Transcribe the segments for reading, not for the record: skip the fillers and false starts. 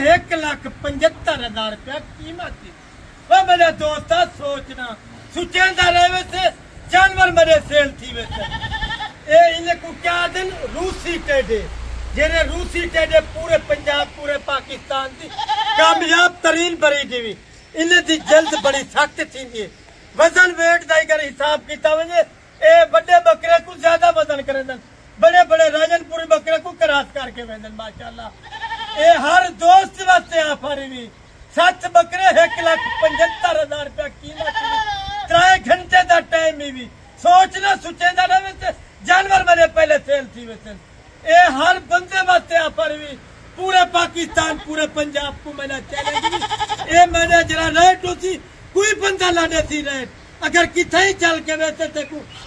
1,75,000 रुपया कीमत थी। वह मेरे दोस्त सोचना सुचेंदा रहे से जानवर मेरे सेल थी वैसे इन्हें को क्या दिन रूसी टेडे जेने रूसी टेडे पूरे पंजाब पूरे पाकिस्तान की कामयाब तरीन बरी जीवी इन्हें दी जल्द बड़ी सख्त थी। वजन वेट का अगर हिसाब किया वजे ए बड़े बकरे को ज्यादा वजन करें बड़े बड़े राजनपुरी बकरे को क्रॉस करके वेंदन माशाल्लाह। ए हर दोस्त वास्ते ऑफर भी 7 बकरे 1,75,000 रुपया कीमत 3 घंटे का टाइम भी सोचना सुचेंदा रहे जानवर मेरे पहले सेल थी वैसे ए हर बंदे वास्ते ऑफर भी पूरे पाकिस्तान पूरे पंजाब को मैंने चैलेंज ए मैंने जरा रेट होती कोई बंदा लाने थी रेट अगर किथे ही चल के वैसे थे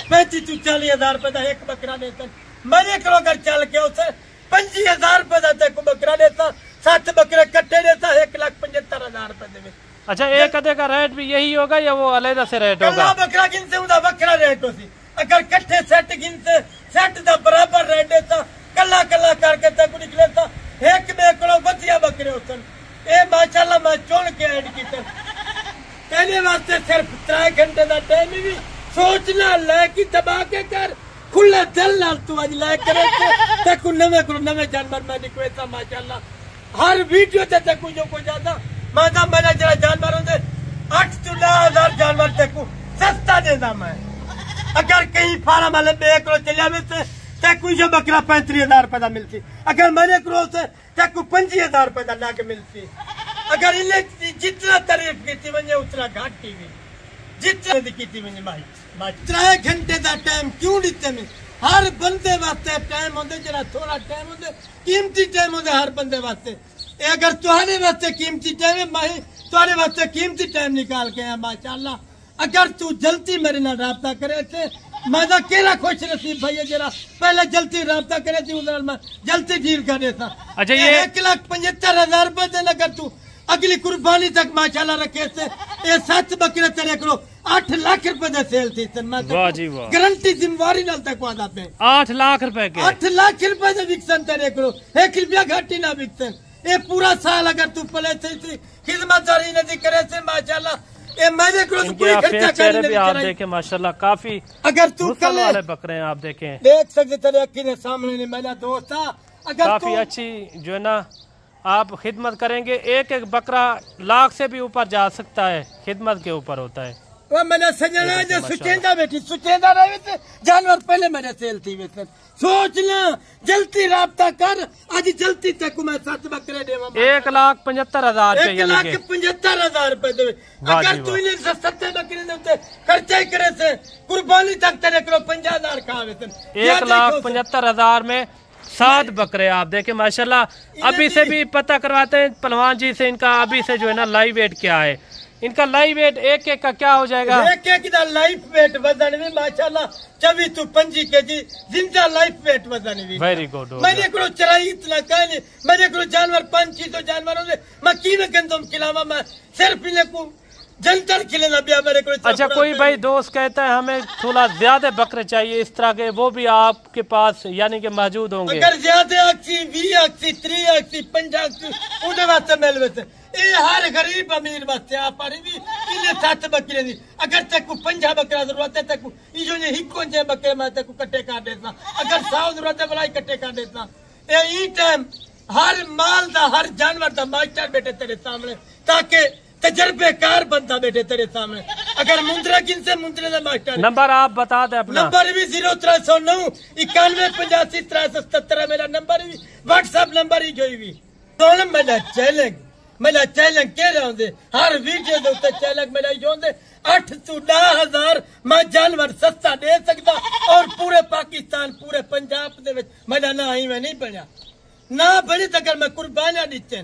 35-40,000 रुपए का एक बकरा देते मैंने करो अगर चल के उसे 25,000 रुपए का को बकरा देता 7 बकरे कट्टे देता 1,75,000 रुपए दे। अच्छा एक अदे का रेट भी यही होगा या वो अलग से रेट होगा? बकरा गिन से उदा बकरा रेट होती अगर कट्ठे सेट गिन से सेट का बराबर रेट देता कला कला करके तक निकले था एक में करो बढ़िया बकरे होते ए माशाल्लाह मैं चुन के ऐड की कहने वास्ते सिर्फ 3 घंटे का टाइम भी सोचना लेके दबा के कर खुले दिल नाल तू आज ले करे तक नवे जानवर मैं निकवेता माशाल्लाह हर वीडियो ते तक जो को ज्यादा मादा मेरा जरा जानवरों दे 8 से 9,000 जानवर तक सस्ता देता मैं अगर कहीं फार्म वाले बेक रो चलिया में से कोई जो बकरा 35,000 रुपए का मिलती अगर मैंने करो से 25,000 रुपए का लाके मिलती अगर इन्हें जितना तारीफ की वजे उतना घाट की जितना की वजे भाई 3 घंटे का टाइम क्यों दीते में हर बंदे वास्ते टाइम होंगे जरा थोड़ा टाइम होंगे कीमती टाइम होंगे हर बंदे वास्ते अगर तुम्हारे वास्ते कीमती टाइम है मैं तुम्हारे वास्ते कीमती टाइम निकाल के आया माशाल्लाह। अगर तू जल्दी मेरे नाल राब्ता करे थे मैं केरा खुश नसीब भाई जरा पहले जल्दी राब्ता करे थी उधर मैं जल्दी डील कर देता। अच्छा ये 1,75,000 रुपए देना अगर तू अगली कुर्बानी तक माशाल्लाह रखे से ये 7 बकरे तेरे करो 8 लाख रुपए दे सेल थी वाह जी वाह गारंटी जिम्मेवारी नाल तक वादा पे 8 लाख रुपए के 8 लाख रुपए दे विकसन तेरे करो 1 रुपया घाटी ना विकसन ये पूरा साल अगर तू पले थी खिदमतदारी नहीं करे से माशाल्लाह ये मैंने कोई खर्चा कर भी आप देखें माशाल्लाह काफी अगर तू कल वाले बकरे हैं आप देखें देख सकते तेरे अखी के सामने नहीं मेरा दोस्त था अगर काफी अच्छी जो है ना आप खिदमत करेंगे एक एक बकरा लाख से भी ऊपर जा सकता है खिदमत के ऊपर होता है। वो मैंने सजना जो सुचेंदा बेटी सुचेंदा रहे थे जानवर पहले मेरे सेल थी वैसे सोचना जल्दी राब्ता कर आज जल्दी तक मैं 7 बकरे देवा 1,75,000 1,75,000 रुपए दे अगर तू इन्हें 7 बकरे दे खर्चा ही करे से कुर्बानी तक तेरे करो 50,000 खावे 1,75,000 में 7 बकरे आप देखें माशाल्लाह। अभी से भी पता करवाते हैं पहलवान जी से इनका अभी से जो है ना लाइव वेट क्या है इनका लाइव वेट एक का क्या हो जाएगा एक का लाइव वेट वजन भी माशाल्लाह 24-25 केजी जिंदा लाइव वेट वजन भी वेरी गुड। मैंने करो चराई इतना कहने मैंने करो जानवर 500 जानवरों से मैं की गंदम खिलावा मैं सिर्फ इन्हें को जनता खिलेना भी मेरे को। अच्छा कोई भाई दोस्त कहता है हमें थोड़ा ज्यादा बकरे चाहिए इस तरह के वो भी आपके पास यानी कि मौजूद होंगे अगर ज्यादा 20 80 30 50 उधर वास्ते मिल वैसे ये हर गरीब अमीर वास्ते आप भी इन्हें 7 बकरे दी अगर तक 50 बकरा जरूरत है तक जो ने हिको जे बकरे मैं तक कट्टे कर देता अगर 100 जरूरत है भलाई कट्टे कर देता ये टाइम हर माल दा हर जानवर दा मास्टर बेटे तेरे सामने ताकि तजर्बेकार बनता बेटे तेरे सामने अगर मुंद्रा गिन से मुंद्रे का मास्टर नंबर आप बता दे अपना नंबर भी 0309 91 85 377 मेरा नंबर भी व्हाट्सएप नंबर ही जो भी दोनों मेरा चैलेंज कह रहा हूँ हर वीडियो के उत्ते चैलेंज मेरा जो 8 से 10,000 मैं जानवर सस्ता दे सकता और पूरे पाकिस्तान पूरे पंजाब दे मेरा ना ही मैं नहीं बना ना बनी अगर मैं कुर्बानियां दीते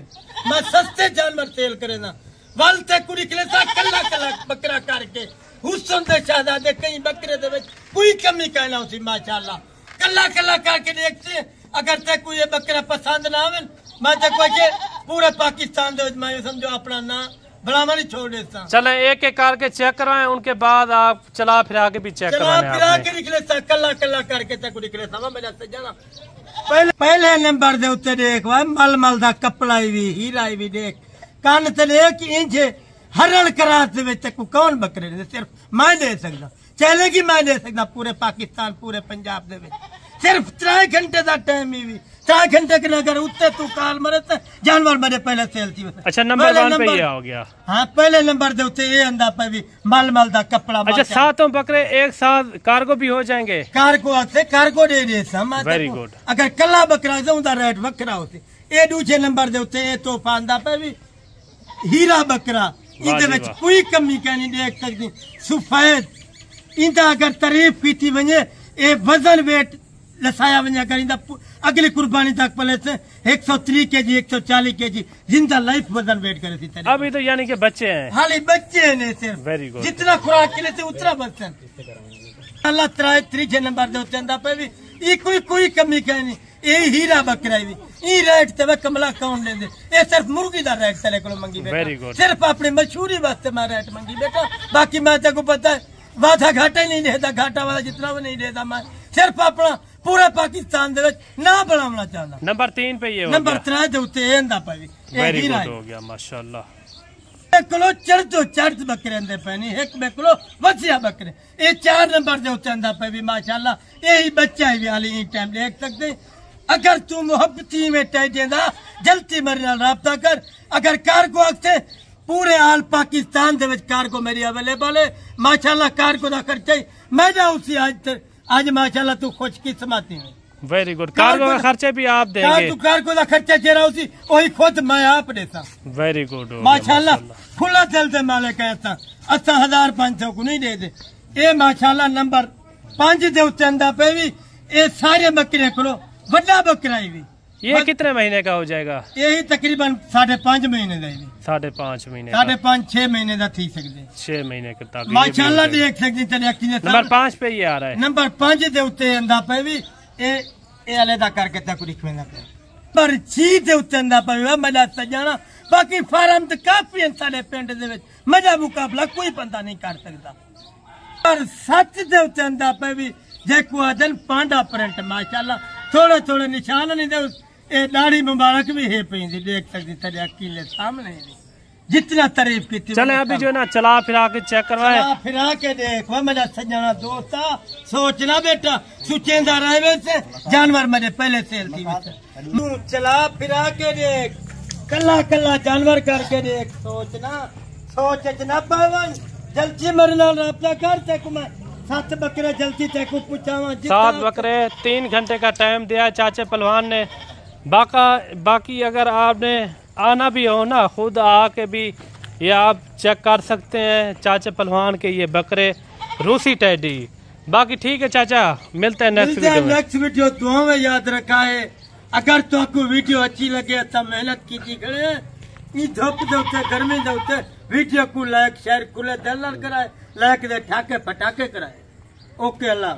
मैं सस्ते जानवर सेल करे ना वल तक निकले था कला कला बकरा करके हुसन दे शहजादे कई बकरे दे कोई कमी कहना उसी माशाल्लाह कला कला करके देखते अगर तक कोई बकरा पसंद ना आवे मैं तक कोई पूरे पाकिस्तान दे मैं समझो अपना ना बढ़ावा नहीं छोड़ देता। चले एक एक करके चेक करवाएं उनके बाद आप चला फिरा के भी चेक करवाएं चला फिरा के निकले था कला कला करके तक निकले था मेरा सजना पहले नंबर दे उत्ते देख वा मलमल दा कपड़ा भी हीरा भी देख कान ते देख इंज हरण करास दे विच को कौन बकरे ने सिर्फ मैं दे सकदा चलेगी मैं दे सकदा पूरे पाकिस्तान पूरे पंजाब दे विच सिर्फ 3 घंटे दा टाइम ही 3 घंटे के अगर उत्ते तू काल मरे तो जानवर मरे पहले सेल थी। अच्छा नंबर 1 पे ये हो गया। हाँ पहले नंबर दे उत्ते ये अंदा पे भी मलमल दा कपड़ा। अच्छा सातों बकरे एक साथ कार्गो भी हो जाएंगे? कार्गो से कार्गो दे सम वेरी गुड। अगर कला बकरा उनका रेट वखरा होते ये दूसरे नंबर दे उत्ते ये तोहफा आंदा पे भी हीरा बकरा इनदे विच कोई कमी नहीं देख सकदी सफेद इंदा अगर तारीफ की वने ये वजन वेट लसाया वने अगर इंदा अगली कुर्बानी तक पले से 130 केजी 140 केजी जिंदा लाइफ वजन वेट करे थी। अभी तो यानी कि बच्चे हैं, हाली बच्चे ने सिर्फ वेरी गुड जितना खुराक के लिए उतना बचन अल्लाह तीजे नंबर दे उत्ते अंदा पे भी ये कोई कमी नहीं ये हीरा बकरा भी ये रेट ते कमला कौन लेंदे ये सिर्फ मुर्गी दा रेट तेरे को मंगी बेटा सिर्फ अपनी मशहूरी वास्ते मैं रेट मंगी बेटा बाकी मैं तेरे को पता है वादा घाटा ही नहीं देता घाटा वाला जितना भी नहीं देता मैं सिर्फ अपना पूरा पाकिस्तान दे ना बनाना चाहता। नंबर 3 पे ये नंबर 3 दे उत्ते एंदा पे वेरी गुड हो गया माशाल्लाह। एक किलो चढ़ बकरे अंदे पैनी एक किलो वसिया बकरे ये 4 नंबर दे उत्ते अंदा पे भी माशाल्लाह यही बच्चा है वाली ई टाइम देख सकते। अगर तू मोहब्बती में टैजेंदा जल्दी मेरे नाल राब्ता कर अगर कार्गो आखते पूरे आल पाकिस्तान दे विच कार्गो मेरी अवेलेबल है माशाल्लाह कार्गो दा खर्चा मैं जाऊं सी आज माशाल्लाह तू खुशकिस्मत है। वेरी गुड कार्गो का खर्चा भी आप देंगे? तू कार्गो दा खर्चा जेरा उसी वही खुद मैं आप देता। वेरी गुड माशाल्लाह खुला दिल दे मालिक है ऐसा 8500 को नहीं दे दे ये माशाल्लाह नंबर 5 दे उत्ते अंदा पे भी ये सारे बकरे को बड़ा बकरा भी ये कितने महीने का हो जाएगा? यही तकरीबन 5.5 महीने का 5.5 महीने 5.5-6 महीने का थी सकते 6 महीने के तक माशाल्लाह देख सकते चले। नंबर 5 पे ये आ रहा है। नंबर 5 दे उत्ते अंदा पे भी ये अलहदा करके तक लिखवेंदा पे पर 6 दे उत्ते अंदा पे भी मजा सजाना बाकी फार्म तो काफी सारे पिंड दे विच मजा मुकाबला कोई बंदा नहीं कर सकता। पर 7 दे उत्ते अंदा पे भी जेको आदन पांडा प्रिंट माशाल्लाह थोड़े थोड़े निशान नहीं दे ए दाढ़ी मुबारक भी है पेंदी देख सकती तेरे अकीले सामने जितना तारीफ की थी। चले अभी जो ना चला फिरा के चेक करवाए फिरा के देख मेरा सजना दोस्ता सोचना बेटा सुचेंदा रहे से जानवर मेरे पहले सेल थी चला फिरा के देख कला कला जानवर करके देख सोचना सोचना पावन जल्दी मेरे नाल राब्ता कर तेको मैं 7 बकरे जल्दी तेको पूछावा 7 बकरे 3 घंटे का टाइम दिया चाचे पहलवान ने। बाकी अगर आपने आना भी हो ना खुद आके भी ये आप चेक कर सकते हैं चाचा पहलवान के ये बकरे रूसी टैडी। बाकी ठीक है चाचा मिलते हैं नेक्स्ट वीडियो दुआ में याद रखा है। अगर तो आपको वीडियो अच्छी लगे तो मेहनत कीजिए करे धूप दे गर्मी दे वीडियो को लाइक शेयर खुले दिल कराए लाइक दे ठाके पटाके कराए। ओके अल्लाह।